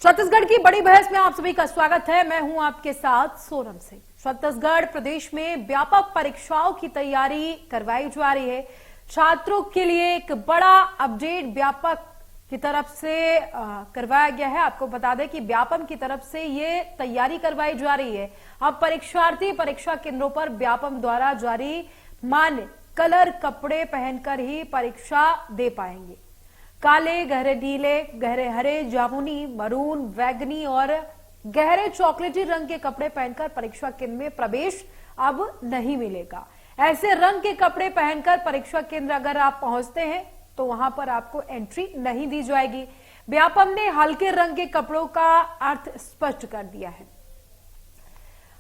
छत्तीसगढ़ की बड़ी बहस में आप सभी का स्वागत है। मैं हूं आपके साथ सोनम सिंह। छत्तीसगढ़ प्रदेश में व्यापक परीक्षाओं की तैयारी करवाई जा रही है। छात्रों के लिए एक बड़ा अपडेट व्यापक की तरफ से करवाया गया है। आपको बता दें कि व्यापम की तरफ से ये तैयारी करवाई जा रही है। अब परीक्षार्थी परीक्षा केंद्रों पर व्यापम द्वारा जारी मान्य कलर कपड़े पहनकर ही परीक्षा दे पाएंगे। काले, गहरे नीले, गहरे हरे, जामुनी, मरून, बैगनी और गहरे चॉकलेटी रंग के कपड़े पहनकर परीक्षा केंद्र में प्रवेश अब नहीं मिलेगा। ऐसे रंग के कपड़े पहनकर परीक्षा केंद्र अगर आप पहुंचते हैं तो वहां पर आपको एंट्री नहीं दी जाएगी। व्यापम ने हल्के रंग के कपड़ों का अर्थ स्पष्ट कर दिया है।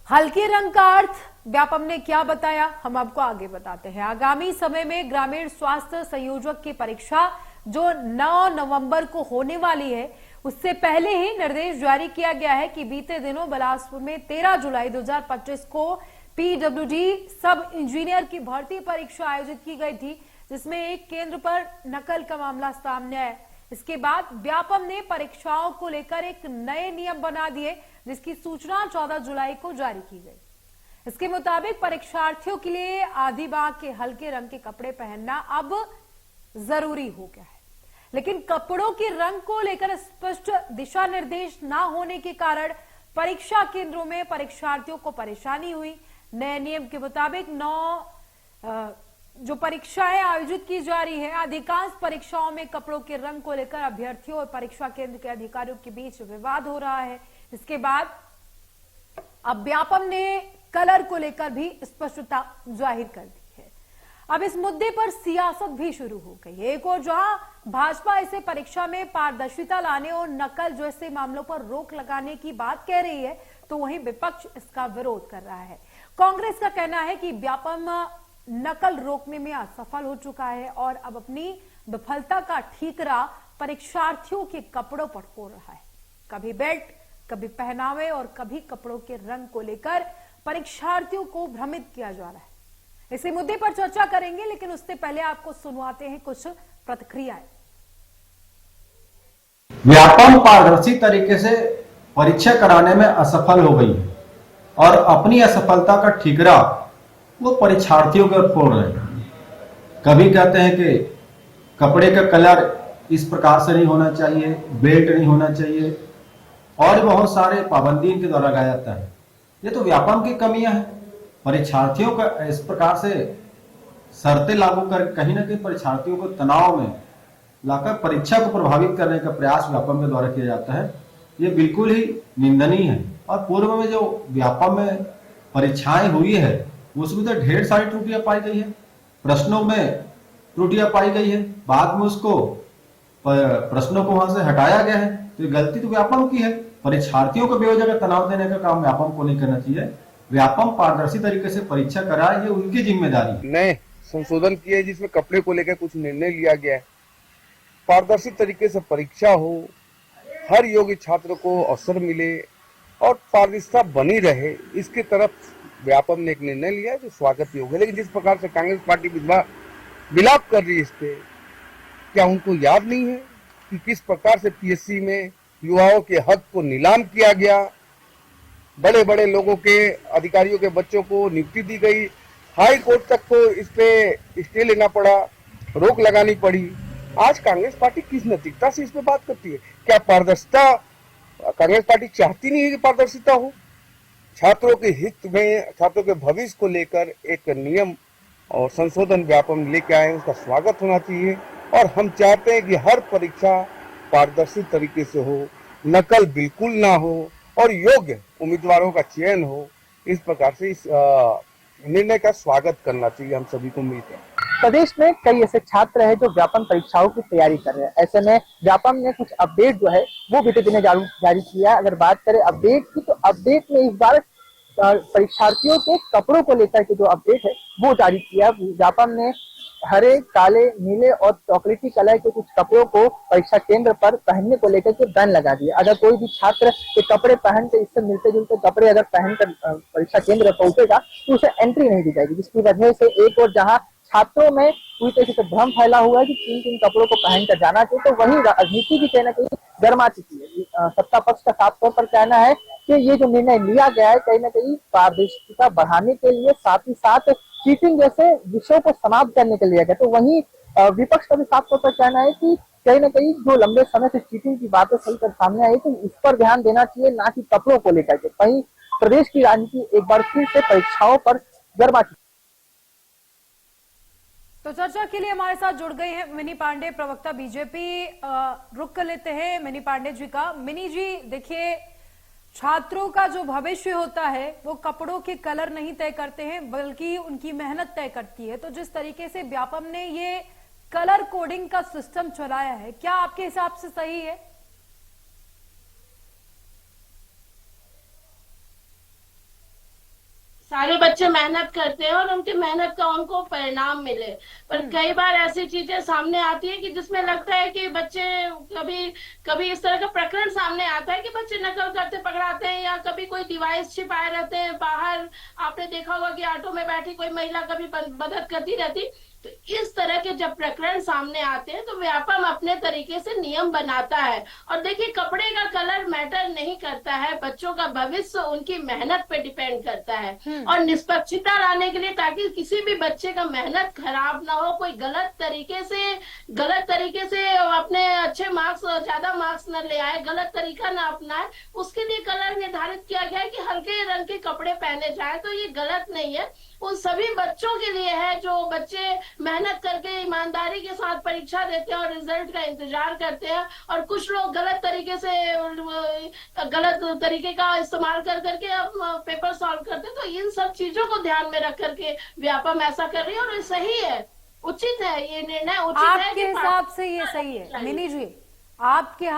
हल्के रंग का अर्थ व्यापम ने क्या बताया, हम आपको आगे बताते हैं। आगामी समय में ग्रामीण स्वास्थ्य संयोजक की परीक्षा जो 9 नवंबर को होने वाली है, उससे पहले ही निर्देश जारी किया गया है कि बीते दिनों बिलासपुर में 13 जुलाई 2025 को पीडब्ल्यूडी सब इंजीनियर की भर्ती परीक्षा आयोजित की गई थी, जिसमें एक केंद्र पर नकल का मामला सामने आया। इसके बाद व्यापम ने परीक्षाओं को लेकर एक नए नियम बना दिए, जिसकी सूचना 14 जुलाई को जारी की गई। इसके मुताबिक परीक्षार्थियों के लिए आधी बांह के हल्के रंग के कपड़े पहनना अब जरूरी हो गया है। लेकिन कपड़ों के रंग को लेकर स्पष्ट दिशा निर्देश न होने के कारण परीक्षा केंद्रों में परीक्षार्थियों को परेशानी हुई। नए नियम के मुताबिक 9 जो परीक्षाएं आयोजित की जा रही है, अधिकांश परीक्षाओं में कपड़ों के रंग को लेकर अभ्यर्थियों और परीक्षा केंद्र के अधिकारियों के बीच विवाद हो रहा है। इसके बाद अब व्यापम ने कलर को लेकर भी स्पष्टता जाहिर कर दी है। अब इस मुद्दे पर सियासत भी शुरू हो गई है। एक और जहां भाजपा इसे परीक्षा में पारदर्शिता लाने और नकल जैसे मामलों पर रोक लगाने की बात कह रही है, तो वहीं विपक्ष इसका विरोध कर रहा है। कांग्रेस का कहना है कि व्यापम नकल रोकने में असफल हो चुका है और अब अपनी विफलता का ठीकरा परीक्षार्थियों के कपड़ों पर हो रहा है। कभी बेल्ट, कभी पहनावे और कभी कपड़ों के रंग को लेकर परीक्षार्थियों को भ्रमित किया जा रहा है। इसी मुद्दे पर चर्चा करेंगे, लेकिन उससे पहले आपको सुनवाते हैं कुछ प्रतिक्रियाएं। व्यापम पारदर्शी तरीके से परीक्षा कराने में असफल हो गई है और अपनी असफलता का ठीकरा वो परीक्षार्थियों के ऊपर फोड़ रहे हैं। कभी कहते हैं कि कपड़े का कलर इस प्रकार से नहीं होना चाहिए, बेल्ट नहीं होना चाहिए और बहुत सारे पाबंदी इनके द्वारा लगाया जाता है। ये तो व्यापम की कमियां हैं। परीक्षार्थियों का इस प्रकार से शर्तें लागू कर कहीं ना कहीं परीक्षार्थियों को तनाव में लाकर परीक्षा को प्रभावित करने का प्रयास व्यापम के द्वारा किया जाता है। ये बिल्कुल ही निंदनीय है। और पूर्व में जो व्यापम में परीक्षाएं हुई है उसमें तो ढेर सारी त्रुटियां पाई गई है, प्रश्नों में त्रुटियां पाई गई है, बाद में उसको प्रश्नों को वहां से हटाया गया है। तो ये गलती तो व्यापम की है। परीक्षार्थियों को बेवजह तनाव देने का काम व्यापम को नहीं करना चाहिए। व्यापम पारदर्शी तरीके से परीक्षा कराए, ये उनकी जिम्मेदारी। नए संशोधन किए जिसमें कपड़े को लेकर कुछ निर्णय लिया गया है। पारदर्शी तरीके से परीक्षा हो, हर योग्य छात्र को अवसर मिले और पारदर्शिता बनी रहे, इसके तरफ व्यापम ने एक निर्णय लिया है जो स्वागत योग्य है। लेकिन जिस प्रकार से कांग्रेस पार्टी विलाप कर रही है इस पे, क्या उनको याद नहीं है कि किस प्रकार से पीएससी में युवाओं के हक को नीलाम किया गया, बड़े बड़े लोगों के अधिकारियों के बच्चों को नियुक्ति दी गई, हाई कोर्ट तक को इस पे स्टे लेना पड़ा, रोक लगानी पड़ी। आज कांग्रेस पार्टी किस नैतिकता से इस पे बात करती है? क्या पारदर्शिता कांग्रेस पार्टी चाहती नहीं है कि पारदर्शिता हो? छात्रों के हित में, छात्रों के भविष्य को लेकर एक नियम और संशोधन व्यापम लेके आए, उसका स्वागत होना चाहिए। और हम चाहते हैं कि हर परीक्षा पारदर्शी तरीके से हो, नकल बिल्कुल ना हो और योग्य उम्मीदवारों का चयन हो। इस प्रकार से इस निर्णय का स्वागत करना चाहिए, हम सभी को उम्मीद है। प्रदेश में कई ऐसे छात्र हैं जो व्यापम परीक्षाओं की तैयारी कर रहे हैं। ऐसे में व्यापम ने कुछ अपडेट जो है वो बीते दिनों जारी किया। अगर बात करें अपडेट की, तो अपडेट में इस बार परीक्षार्थियों के कपड़ों को लेकर के जो अपडेट है वो जारी किया। व्यापम ने हरे, काले, नीले और चॉकलेटी कलर के कुछ कपड़ों को परीक्षा केंद्र पर पहनने को लेकर के बैन लगा दिया। अगर कोई भी छात्र के कपड़े पहन के, इससे मिलते जुलते कपड़े अगर पहनकर परीक्षा केंद्र पहुंचेगा तो उसे एंट्री नहीं दी जाएगी, जिसकी वजह से एक और जहां छात्रों में पूरी तरीके से भ्रम फैला हुआ है कि किन किन कपड़ों को पहनकर जाना चाहिए, तो वहीं राजनीति भी कहना चाहिए गर्मा चुकी है। सत्ता पक्ष का साफ तौर पर कहना है कि ये जो निर्णय लिया गया है कहीं ना कहीं पारदर्शिता बढ़ाने के लिए, साथ ही साथ चीटिंग जैसे विषयों को समाप्त करने के लिए गया। तो वहीं विपक्ष का भी साफ तौर पर कहना है कि कहीं ना कहीं जो लंबे समय से चीटिंग की बातें सही कर सामने आई, तो इस पर ध्यान देना चाहिए, ना कि कपड़ों को लेकर के। वहीं प्रदेश की राजनीति एक बार फिर से परीक्षाओं पर गर्मा चुकी। तो चर्चा के लिए हमारे साथ जुड़ गए हैं मिनी पांडे, प्रवक्ता बीजेपी। रुक कर लेते हैं मिनी पांडे जी का। मिनी जी, देखिए, छात्रों का जो भविष्य होता है वो कपड़ों के कलर नहीं तय करते हैं, बल्कि उनकी मेहनत तय करती है। तो जिस तरीके से व्यापम ने ये कलर कोडिंग का सिस्टम चलाया है, क्या आपके हिसाब से सही है? सारे बच्चे मेहनत करते हैं और उनकी मेहनत का उनको परिणाम मिले, पर कई बार ऐसी चीजें सामने आती है कि जिसमें लगता है कि बच्चे कभी कभी इस तरह का प्रकरण सामने आता है कि बच्चे नकल करते पकड़ाते हैं, या कभी कोई डिवाइस छिपाए रहते हैं बाहर। आपने देखा होगा कि ऑटो में बैठी कोई महिला कभी मदद करती रहती। तो इस तरह के जब प्रकरण सामने आते हैं तो व्यापम अपने तरीके से नियम बनाता है। और देखिए, कपड़े का कलर मैटर नहीं करता है, बच्चों का भविष्य उनकी मेहनत पे डिपेंड करता है। और निष्पक्षता लाने के लिए, ताकि किसी भी बच्चे का मेहनत खराब ना हो, कोई गलत तरीके से अपने अच्छे मार्क्स, ज्यादा मार्क्स न ले आए, गलत तरीका ना अपनाए, उसके लिए कलर निर्धारित किया गया है कि हल्के रंग के कपड़े पहने जाए। तो ये गलत नहीं है, उन सभी बच्चों के लिए है जो बच्चे मेहनत करके ईमानदारी के साथ परीक्षा देते हैं और रिजल्ट का इंतजार करते हैं। और कुछ लोग गलत तरीके का इस्तेमाल कर करके पेपर सॉल्व करते हैं। तो इन सब चीजों को ध्यान में रख करके व्यापम ऐसा कर रही है, और ये सही है, उचित है, ये निर्णय उचित है। आपके हिसाब से ये सही है मिनी जी? आपके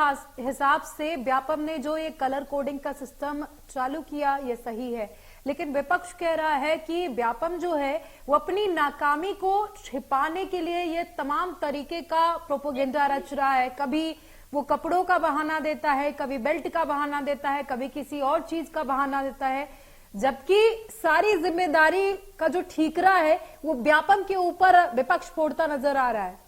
हिसाब से व्यापम ने जो ये कलर कोडिंग का सिस्टम चालू किया, ये सही है, लेकिन विपक्ष कह रहा है कि व्यापम जो है वो अपनी नाकामी को छिपाने के लिए ये तमाम तरीके का प्रोपोगेंडा रच रहा है। कभी वो कपड़ों का बहाना देता है, कभी बेल्ट का बहाना देता है, कभी किसी और चीज का बहाना देता है, जबकि सारी जिम्मेदारी का जो ठीकरा है वो व्यापम के ऊपर विपक्ष फोड़ता नजर आ रहा है।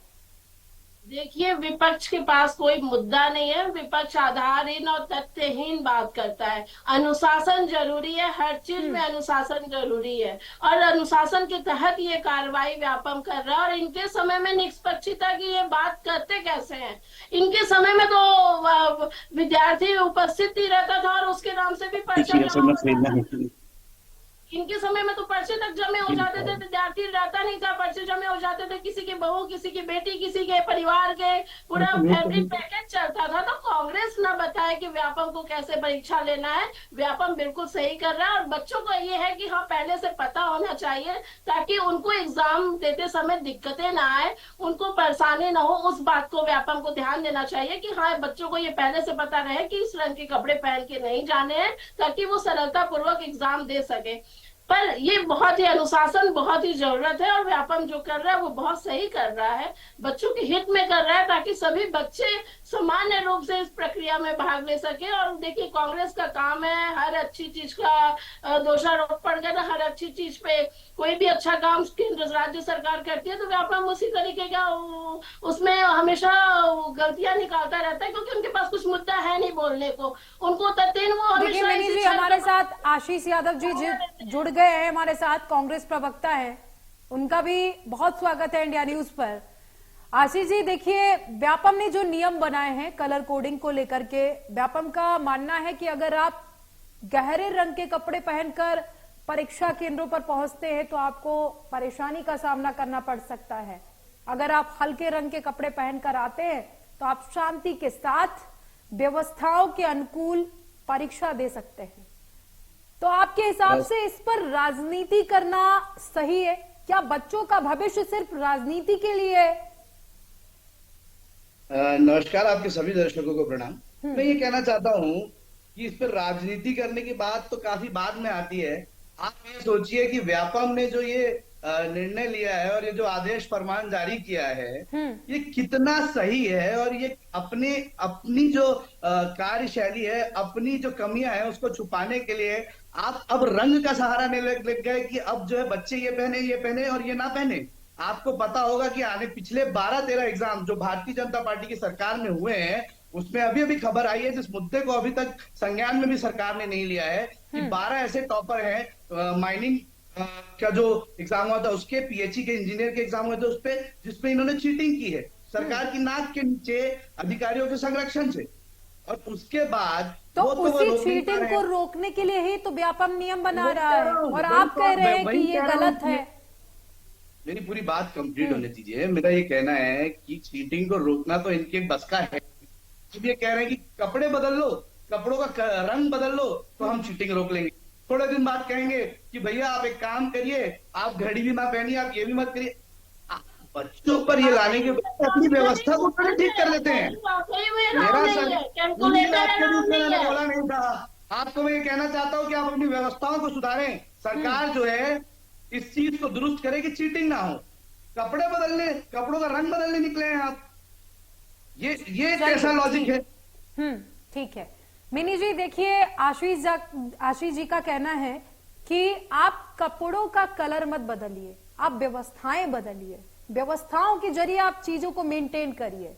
देखिए, विपक्ष के पास कोई मुद्दा नहीं है, विपक्ष आधारहीन और तथ्यहीन बात करता है। अनुशासन जरूरी है, हर चीज में अनुशासन जरूरी है, और अनुशासन के तहत ये कार्रवाई व्यापम कर रहा है। और इनके समय में निष्पक्षता की ये बात करते कैसे हैं? इनके समय में तो विद्यार्थी उपस्थित ही रहता था और उसके नाम से भी पर्चा, इनके समय में तो पर्चे तक जमे हो जाते थे, विद्यार्थी रहता नहीं था, पर्चे जमे हो जाते थे, किसी की बहू, किसी की बेटी, किसी के परिवार के, पूरा फैमिली पैकेज चलता था। तो कांग्रेस ना बताए कि व्यापम को कैसे परीक्षा लेना है, व्यापम बिल्कुल सही कर रहा है। और बच्चों को ये है कि हाँ, पहले से पता होना चाहिए, ताकि उनको एग्जाम देते समय दिक्कतें ना आए, उनको परेशानी ना हो। उस बात को व्यापम को ध्यान देना चाहिए कि हाँ, बच्चों को ये पहले से पता रहे कि इस रंग के कपड़े पहन के नहीं जाने हैं, ताकि वो सरलता पूर्वक एग्जाम दे सके। पर ये बहुत ही अनुशासन बहुत ही जरूरत है, और व्यापम जो कर रहा है वो बहुत सही कर रहा है, बच्चों के हित में कर रहा है, ताकि सभी बच्चे सामान्य रूप से इस प्रक्रिया में भाग ले सके। और देखिए, कांग्रेस का काम है हर अच्छी चीज का दोषारोप पड़ गया था, हर अच्छी चीज पे कोई भी अच्छा काम केंद्र राज्य सरकार करती है तो व्यापम उसी तरीके का उसमें हमेशा गलतियां निकालता रहता है, क्योंकि उनके पास कुछ मुद्दा है नहीं बोलने को, उनको तथ्य वो हमेशा। हमारे साथ आशीष यादव जी जुड़ गए हैं, हमारे साथ कांग्रेस प्रवक्ता है, उनका भी बहुत स्वागत है इंडिया न्यूज पर। आशीष जी, देखिए, व्यापम ने जो नियम बनाए हैं कलर कोडिंग को लेकर के, व्यापम का मानना है कि अगर आप गहरे रंग के कपड़े पहनकर परीक्षा केंद्रों पर पहुंचते हैं तो आपको परेशानी का सामना करना पड़ सकता है। अगर आप हल्के रंग के कपड़े पहनकर आते हैं तो आप शांति के साथ व्यवस्थाओं के अनुकूल परीक्षा दे सकते हैं। तो आपके हिसाब से इस पर राजनीति करना सही है क्या? बच्चों का भविष्य सिर्फ राजनीति के लिए है? नमस्कार, आपके सभी दर्शकों को प्रणाम। मैं ये कहना चाहता हूँ कि इस पर राजनीति करने की बात तो काफी बाद में आती है। आप ये सोचिए कि व्यापम ने जो ये निर्णय लिया है और ये जो आदेश फरमान जारी किया है, ये कितना सही है, और ये अपनी जो कार्यशैली है, अपनी जो कमियां हैं उसको छुपाने के लिए आप अब रंग का सहारा नहीं लग गए कि अब जो है बच्चे ये पहने और ये ना पहने। आपको पता होगा कि आने पिछले 12-13 एग्जाम जो भारतीय जनता पार्टी की सरकार में हुए हैं, उसमें अभी अभी खबर आई है, जिस मुद्दे को अभी तक संज्ञान में भी सरकार ने नहीं लिया है, कि 12 ऐसे टॉपर हैं माइनिंग का जो एग्जाम हुआ था उसके, पीएचई के इंजीनियर के एग्जाम हुए थे उस पे, जिसपे इन्होंने चीटिंग की है सरकार की नाक के नीचे अधिकारियों के संरक्षण से। और उसके बाद तो वो उसी रोक नहीं पा चीटिंग रहे को हैं। रोकने के लिए ही तो व्यापम नियम बना वही रहा कह है, रहा हूं, और वही आप तो कह रहे मैं हैं कि वही ये कह रहा हूं गलत कि है। मेरी पूरी बात कंप्लीट होने दीजिए। मेरा ये कहना है कि चीटिंग को रोकना तो इनके बस का है। जब ये कह रहे हैं कि कपड़े बदल लो, कपड़ों का रंग बदल लो, तो हम चीटिंग रोक लेंगे। थोड़े दिन बाद कहेंगे कि भैया आप एक काम करिए, आप घड़ी भी ना पहनिए, आप ये भी मत करिए। आप बच्चों पर ये लाने के बजाय अपनी व्यवस्था को थोड़ी ठीक कर लेते हैं। मेरा सर आपके बीच में मैंने बोला नहीं था। आपको मैं ये कहना चाहता हूं कि आप अपनी व्यवस्थाओं को सुधारें। सरकार जो है इस चीज को दुरुस्त करे कि चीटिंग ना हो। कपड़े बदलने, कपड़ों का रंग बदलने निकले हैं आप, ये कैसा लॉजिक है? ठीक है मिनी जी, देखिए आशीष जी का कहना है कि आप कपड़ों का कलर मत बदलिए, आप व्यवस्थाएं बदलिए, व्यवस्थाओं के जरिए आप चीजों को मेंटेन करिए।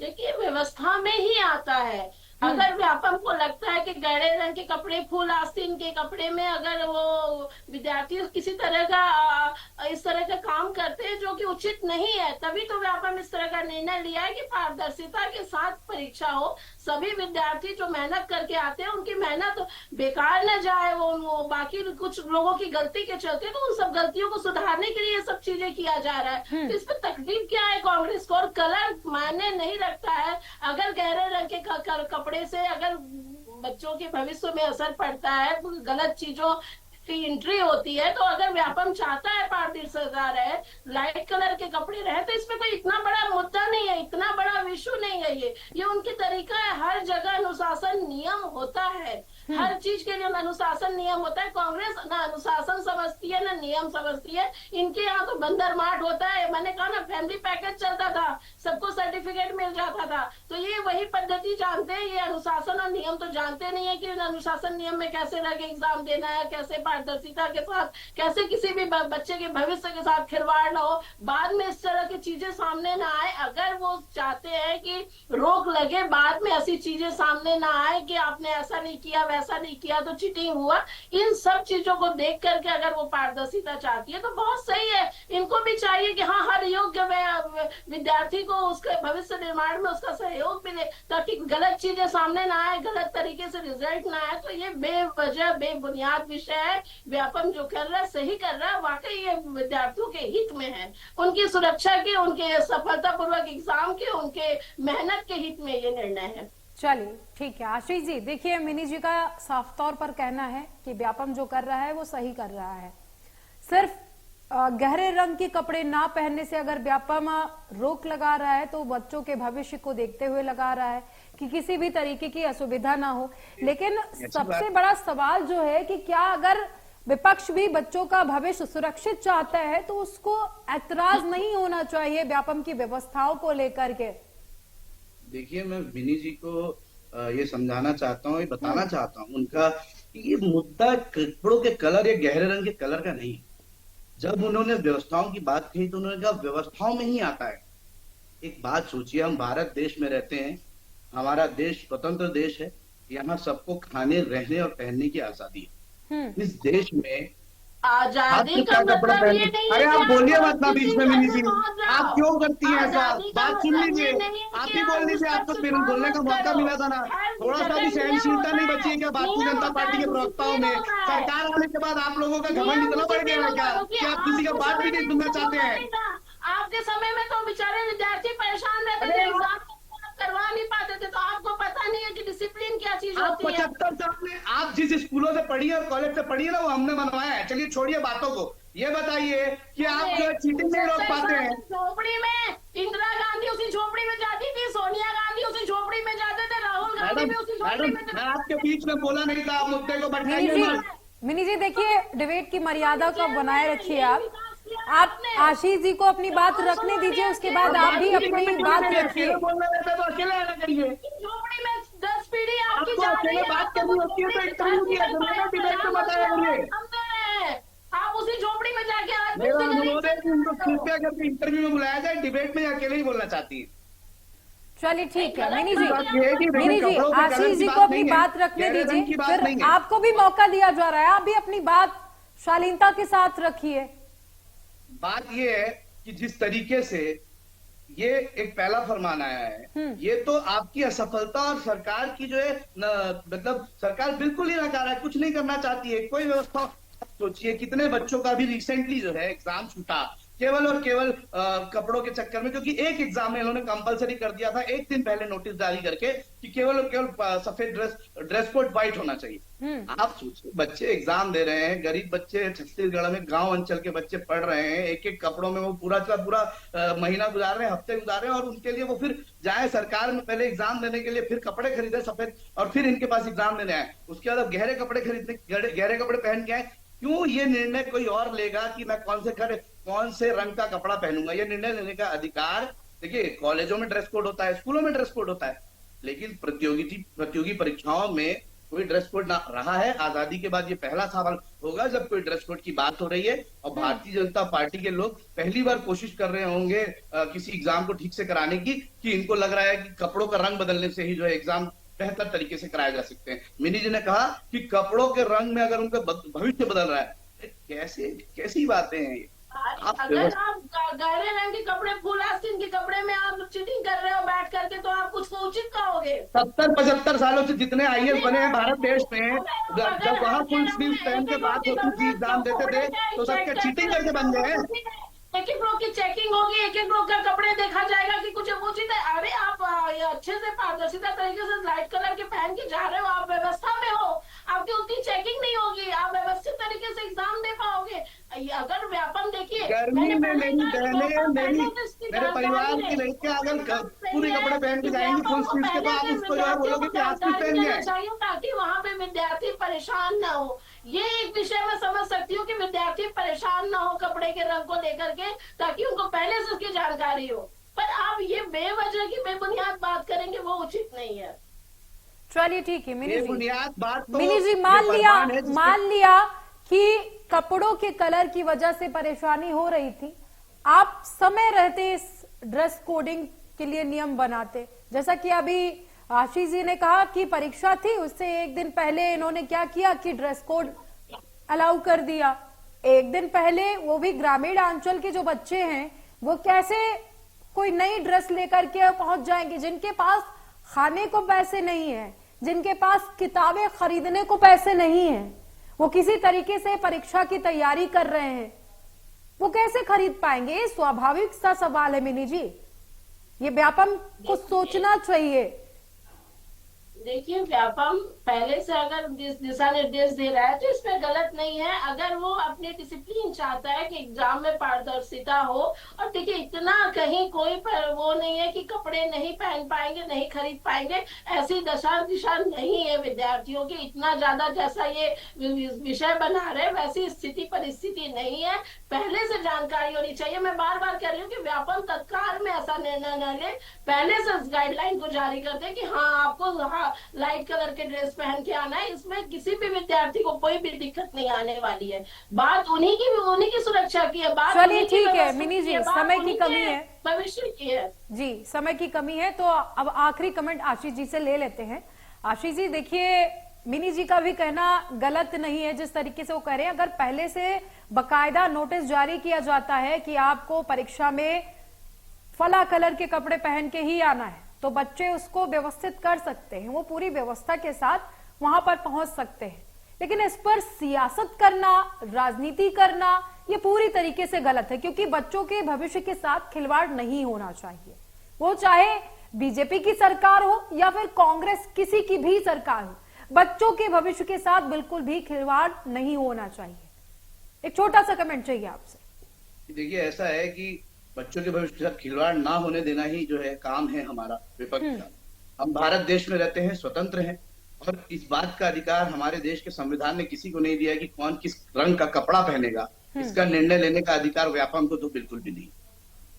देखिए व्यवस्था में ही आता है। अगर व्यापम को लगता है कि गहरे रंग के कपड़े, फुल आस्तीन के कपड़े में अगर वो विद्यार्थी किसी तरह का इस तरह का काम करते हैं जो कि उचित नहीं है, तभी तो व्यापम इस तरह का निर्णय लिया है कि पारदर्शिता के साथ परीक्षा हो। सभी विद्यार्थी जो मेहनत करके आते हैं उनकी मेहनत बेकार न जाए, वो बाकी कुछ लोगों की गलती के चलते, तो उन सब गलतियों को सुधारने के लिए ये सब चीजें किया जा रहा है। तो इस पर तकलीफ क्या है कांग्रेस को? और कलर मायने नहीं रखता है। अगर गहरे रंग के कपड़े से अगर बच्चों के भविष्य में असर पड़ता है, गलत चीजों की एंट्री होती है, तो अगर व्यापम चाहता है पारदर्शिता रहे, लाइट कलर के कपड़े रहे, तो इसमें कोई इतना बड़ा मुद्दा नहीं है, इतना बड़ा विषय नहीं है। ये उनकी तरीका है। हर जगह अनुशासन नियम होता है, हर चीज के लिए अनुशासन नियम होता है। कांग्रेस ना अनुशासन समझती है ना नियम समझती है। इनके यहाँ तो बंदर मार्ट होता है। मैंने कहा ना, फैमिली पैकेज चलता था, सबको सर्टिफिकेट मिल जाता था। तो ये वही पद्धति जानते हैं, ये अनुशासन और नियम तो जानते नहीं है कि अनुशासन नियम में कैसे लगे एग्जाम देना है, कैसे पारदर्शिता के साथ, कैसे किसी भी बच्चे के भविष्य के साथ खिलवाड़ ना हो, बाद में इस तरह की चीजें सामने ना आए। अगर वो चाहते हैं कि रोक लगे, बाद में ऐसी चीजें सामने ना आए कि आपने ऐसा नहीं किया, ऐसा नहीं किया तो चीटिंग हुआ, इन सब चीजों को देख करके अगर वो पारदर्शिता चाहती है तो बहुत सही है। इनको भी चाहिए कि हाँ, हर योग्य विद्यार्थी को उसके भविष्य निर्माण में उसका सहयोग मिले, ताकि गलत चीजें सामने ना आए, गलत तरीके से रिजल्ट ना आए। तो ये बेवजह बेबुनियाद विषय है। व्यापम जो कर रहा है सही कर रहा है, वाकई ये विद्यार्थियों के हित में है, उनकी सुरक्षा के, उनके सफलतापूर्वक एग्जाम के, उनके मेहनत के हित में ये निर्णय है। चलिए ठीक है आशीष जी, देखिए मिनी जी का साफ तौर पर कहना है कि व्यापम जो कर रहा है वो सही कर रहा है। सिर्फ गहरे रंग के कपड़े ना पहनने से अगर व्यापम रोक लगा रहा है तो बच्चों के भविष्य को देखते हुए लगा रहा है कि किसी भी तरीके की असुविधा ना हो। लेकिन सबसे बड़ा सवाल जो है कि क्या अगर विपक्ष भी बच्चों का भविष्य सुरक्षित चाहता है तो उसको ऐतराज नहीं होना चाहिए व्यापम की व्यवस्थाओं को लेकर के? देखिए, मैं विनी जी को ये समझाना चाहता हूँ, ये बताना चाहता हूँ उनका कि ये मुद्दा कपड़ों के कलर या गहरे रंग के कलर का नहीं। जब उन्होंने व्यवस्थाओं की बात कही तो उन्होंने कहा व्यवस्थाओं में ही आता है। एक बात सोचिए, हम भारत देश में रहते हैं, हमारा देश स्वतंत्र देश है, यहाँ सबको खाने, रहने और पहनने की आजादी है। इस देश में आजादी का मतलब ये नहीं है। अरे आप बोलिए मत ना बीच में मिनी जी, आप क्यों करती हैं ऐसा? बात सुन लीजिए, आप ही बोल लीजिए, आपको बोलने का मौका मिला था ना। थोड़ा सा भी सहनशीलता नहीं बची है क्या भारतीय जनता पार्टी के प्रवक्ताओं में? सरकार आने के बाद आप लोगों का घमंड इतना बढ़ गया है क्या कि आप किसी का बात भी नहीं सुनना चाहते हैं? आपके समय में तो बेचारे विद्यार्थी परेशान रहते थे, एग्जाम करवा नहीं पाते थे, तो आपको पता नहीं है कि डिसिप्लिन क्या चीज होती है। 75 साल में आप जिस स्कूलों से पढ़ी है और कॉलेज से पढ़ी है ना, वो हमने बनवाया है। चलिए छोड़िए बातों को, ये बताइए कि आप जो चीटिंग नहीं रोक पाते हैं। झोपड़ी में इंदिरा गांधी उसी झोपड़ी में जाती थी, सोनिया गांधी उसी झोपड़ी में जाते थे, राहुल गांधी भी उसी झोपड़ी में। मैं आपके बीच में बोला नहीं था, आप मुद्दे को बढ़ाइए। मिनी जी देखिए, डिबेट की मर्यादा को बनाए रखिए। आप आशीष जी को अपनी बात रखने दीजिए, उसके बाद आप भी अपनी बात रखिए। बोलना रहता है तो अकेले आना चाहिए। झोपड़ी में 10 पीढ़ी आपकी आपको जा अकेले रही है, बात करनी होती है तो इंटरव्यू दिया करो, डिबेट में बताया करिए। आप उसी झोपड़ी में जाके मेरा अनुरोध है कि उनको कृपया करके इंटरव्यू में बुलाया जाए, डिबेट में अकेले ही बोलना चाहती है। चलिए ठीक है मिनी जी, बात ये है कि देखिए, मिनी जी कपड़ों के कलर आशीष की जी बात को अपनी नहीं है, बात रखने गहरे रंग की दीजिए, बात फिर नहीं है। आपको भी मौका दिया जा रहा है, आप भी अपनी बात शालीनता के साथ रखिए। बात ये है कि जिस तरीके से ये एक पहला फरमान आया है, ये तो आपकी असफलता और सरकार की जो है मतलब सरकार बिल्कुल ही नकारा है, कुछ नहीं करना चाहती है कोई व्यवस्था। सोचिए कितने बच्चों का भी रिसेंटली जो है एग्जाम छूटा केवल और केवल कपड़ों के चक्कर में, क्योंकि एक एग्जाम में इन्होंने कंपलसरी कर दिया था एक दिन पहले नोटिस जारी करके कि केवल और केवल सफेद ड्रेस कोड व्हाइट होना चाहिए। आप सोचिए बच्चे एग्जाम दे रहे हैं, गरीब बच्चे छत्तीसगढ़ में गांव अंचल के बच्चे पढ़ रहे हैं, एक एक कपड़ों में वो पूरा का पूरा महीना गुजार रहे हैं, हफ्ते गुजार रहे हैं, और उनके लिए वो फिर जाए सरकार में पहले एग्जाम देने के लिए, फिर कपड़े खरीदे सफेद, और फिर इनके पास एग्जाम देने आए, उसके बाद अब गहरे कपड़े खरीदने गहरे कपड़े पहन के आए। क्यों ये निर्णय कोई और लेगा कि मैं कौन से रंग का कपड़ा पहनूंगा? ये निर्णय लेने का अधिकार, देखिए कॉलेजों में ड्रेस कोड होता है, स्कूलों में ड्रेस कोड होता है, लेकिन प्रतियोगी परीक्षाओं में कोई ड्रेस कोड ना रहा है। आजादी के बाद ये पहला सवाल होगा जब कोई ड्रेस कोड की बात हो रही है, और भारतीय जनता पार्टी के लोग पहली बार कोशिश कर रहे होंगे किसी एग्जाम को ठीक से कराने की, कि इनको लग रहा है कि कपड़ों का रंग बदलने से ही जो है एग्जाम बेहतर तरीके से कराए जा सकते हैं। मिनी जी ने कहा कि कपड़ों के रंग में अगर उनका भविष्य बदल रहा है, कैसी बातें हैं ये? अगर आप गहरे रंग के कपड़े, फुल आस्तीन के कपड़े में आप चीटिंग कर रहे हो बैठ करके, तो आप कुछ उचित कहोगे? 70-75 सालों से जितने आईएएस बने हैं भारत देश में, जब वहां फुल स्लीव पहन के बात होती थी, एग्जाम देते थे, तो सबके चीटिंग करके बन गए हैं। एक एक लोग की चेकिंग होगी, एक एक लोग का कपड़े देखा जाएगा कि कुछ उचित है। अरे आप ये अच्छे से पारदर्शिता तरीके से लाइट कलर के पहन के जा रहे हो, आप व्यवस्था में हो, आपकी उतनी चेकिंग नहीं होगी, आप व्यवस्थित तरीके से एग्जाम दे पाओगे। अगर व्यापम देखिए, गर्मी में मेरी बहनें मेरे परिवार की लड़कियां अगर पूरे कपड़े पहन के जाएंगी फुल स्लीव के, तो आप उसको जो है बोलोगे कि आप पहन गए, ताकि वहाँ पे विद्यार्थी परेशान ना हो। ये एक विषय में समझ सकती हूँ कि विद्यार्थी परेशान ना हो कपड़े के रंग को लेकर के, ताकि उनको पहले से उसकी जानकारी हो, पर आप ये बेवजह की बेबुनियाद बात करेंगे वो उचित नहीं है। चलिए ठीक है मिनी जी, बुनियाद बात तो मिनी जी मान लिया कि कपड़ों के कलर की वजह से परेशानी हो रही थी, आप समय रहते इस ड्रेस कोडिंग के लिए नियम बनाते, जैसा कि अभी आशीष जी ने कहा कि परीक्षा थी उससे एक दिन पहले इन्होंने क्या किया कि ड्रेस कोड अलाउ कर दिया। एक दिन पहले वो भी ग्रामीण अंचल के जो बच्चे हैं वो कैसे कोई नई ड्रेस लेकर के पहुंच जाएंगे, जिनके पास खाने को पैसे नहीं है, जिनके पास किताबें खरीदने को पैसे नहीं है, वो किसी तरीके से परीक्षा की तैयारी कर रहे हैं, वो कैसे खरीद पाएंगे? स्वाभाविक सा सवाल है मिनी जी, ये व्यापम को सोचना चाहिए। देखिए व्यापम पहले से अगर दिशा निर्देश दे रहा है तो इसमें गलत नहीं है, अगर वो अपने डिसिप्लिन चाहता है कि एग्जाम में पारदर्शिता हो। और देखिए इतना कहीं कोई वो नहीं है कि कपड़े नहीं पहन पाएंगे, नहीं खरीद पाएंगे, ऐसी दिशा नहीं है विद्यार्थियों की। इतना ज्यादा जैसा ये विषय बना रहे वैसी स्थिति परिस्थिति नहीं है, पहले से जानकारी होनी चाहिए। मैं बार बार कह रही हूँ कि व्यापम तत्काल में ऐसा निर्णय न ले, पहले से गाइडलाइन को जारी कर दे कि हाँ आपको लाइट कलर के ड्रेस पहन के आना है, इसमें किसी भी विद्यार्थी को कोई भी दिक्कत नहीं आने वाली है। बात उन्हीं की सुरक्षा की है, बात चलिए ठीक है मिनी जी, समय की कमी है, भविष्य की है जी, समय की कमी है, तो अब आखिरी कमेंट आशीष जी से ले लेते हैं। आशीष जी देखिए मिनी जी का भी कहना गलत नहीं है, जिस तरीके से वो कह रहे हैं, अगर पहले से बकायदा नोटिस जारी किया जाता है कि आपको परीक्षा में फला कलर के कपड़े पहन के ही आना है, तो बच्चे उसको व्यवस्थित कर सकते हैं, वो पूरी व्यवस्था के साथ वहां पर पहुंच सकते हैं। लेकिन इस पर सियासत करना, राजनीति करना, ये पूरी तरीके से गलत है, क्योंकि बच्चों के भविष्य के साथ खिलवाड़ नहीं होना चाहिए। वो चाहे बीजेपी की सरकार हो या फिर कांग्रेस किसी की भी सरकार हो, बच्चों के भविष्य के साथ बिल्कुल भी खिलवाड़ नहीं होना चाहिए। एक छोटा सा कमेंट चाहिए आपसे। देखिए ऐसा है कि बच्चों के भविष्य के साथ खिलवाड़ ना होने देना ही जो है काम है हमारा विपक्ष का। हम भारत देश में रहते हैं, स्वतंत्र हैं, और इस बात का अधिकार हमारे देश के संविधान ने किसी को नहीं दिया कि कौन किस रंग का कपड़ा पहनेगा, इसका निर्णय लेने का अधिकार व्यापम को तो बिल्कुल भी नहीं।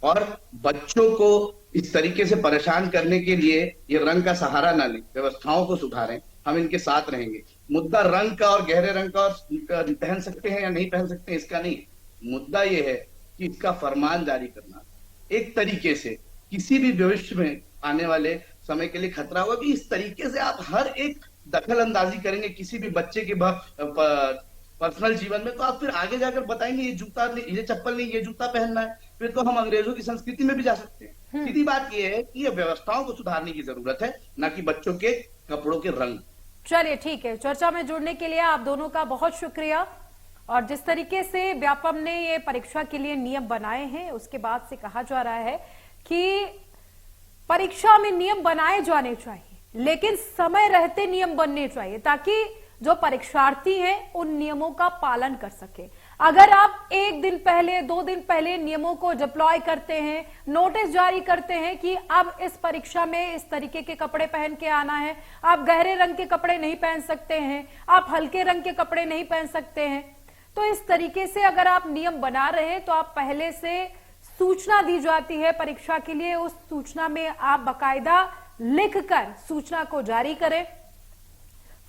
और बच्चों को इस तरीके से परेशान करने के लिए ये रंग का सहारा ना लें, व्यवस्थाओं को सुधारें, हम इनके साथ रहेंगे। मुद्दा रंग का और गहरे रंग का और पहन सकते हैं या नहीं पहन सकते इसका नहीं, मुद्दा ये है कि इसका फरमान जारी करना एक तरीके से किसी भी भविष्य में आने वाले समय के लिए खतरा होगा कि इस तरीके से आप हर एक दखल अंदाजी करेंगे किसी भी बच्चे के पर्सनल जीवन में, तो आप फिर आगे जाकर बताएंगे ये जूता नहीं, ये चप्पल नहीं, ये जूता पहनना है, फिर तो हम अंग्रेजों की संस्कृति में भी जा सकते हैं। सीधी बात ये है कि ये व्यवस्थाओं को सुधारने की जरूरत है, न कि बच्चों के कपड़ों के रंग। चलिए ठीक है, चर्चा में जुड़ने के लिए आप दोनों का बहुत शुक्रिया। और जिस तरीके से व्यापम ने ये परीक्षा के लिए नियम बनाए हैं, उसके बाद से कहा जा रहा है कि परीक्षा में नियम बनाए जाने चाहिए, लेकिन समय रहते नियम बनने चाहिए ताकि जो परीक्षार्थी हैं उन नियमों का पालन कर सके। अगर आप एक दिन पहले, 2 दिन पहले नियमों को डिप्लॉय करते हैं, नोटिस जारी करते हैं कि अब इस परीक्षा में इस तरीके के कपड़े पहन के आना है, आप गहरे रंग के कपड़े नहीं पहन सकते हैं, आप हल्के रंग के कपड़े नहीं पहन सकते हैं, तो इस तरीके से अगर आप नियम बना रहे हैं तो आप पहले से सूचना दी जाती है परीक्षा के लिए, उस सूचना में आप बाकायदा लिखकर सूचना को जारी करें,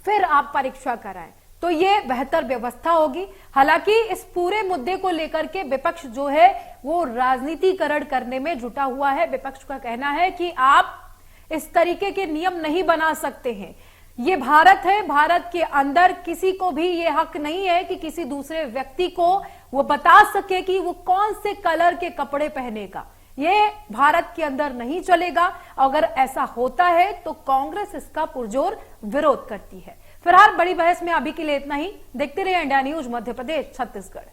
फिर आप परीक्षा कराएं, तो ये बेहतर व्यवस्था होगी। हालांकि इस पूरे मुद्दे को लेकर के विपक्ष जो है वो राजनीतिकरण करने में जुटा हुआ है। विपक्ष का कहना है कि आप इस तरीके के नियम नहीं बना सकते हैं, ये भारत है, भारत के अंदर किसी को भी ये हक नहीं है कि किसी दूसरे व्यक्ति को वो बता सके कि वो कौन से कलर के कपड़े पहनेगा। ये भारत के अंदर नहीं चलेगा। अगर ऐसा होता है तो कांग्रेस इसका पुरजोर विरोध करती है। फिलहाल बड़ी बहस में अभी के लिए इतना ही। देखते रहिए इंडिया न्यूज मध्य प्रदेश छत्तीसगढ़।